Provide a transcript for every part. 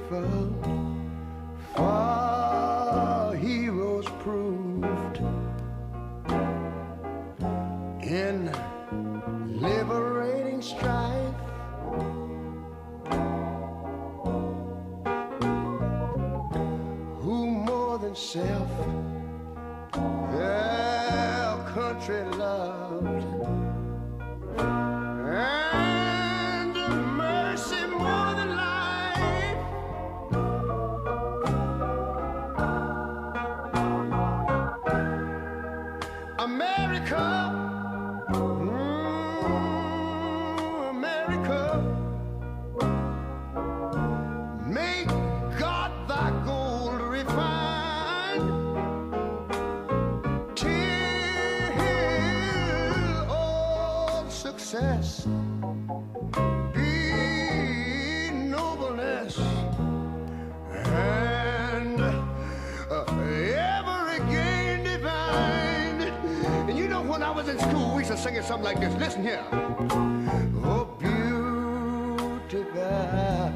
grateful for heroes proved in liberating strife. Who more than self their country loved, and mercy more than life. America, America, make God thy gold refined, till all success be nobleness, and ever again divine. And you know, when I was in school, we used to sing it something like this. Listen here. Oh, beauty by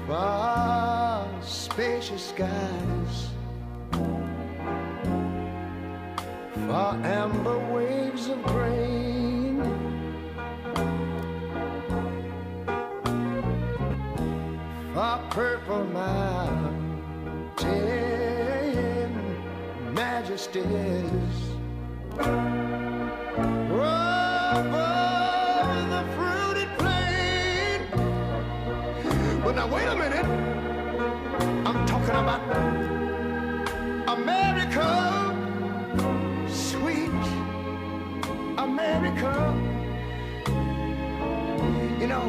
far spacious skies, far amber waves of grain, far purple mountain majesties, above the fruited plain. But now wait a minute, I'm talking about America, sweet America. You know,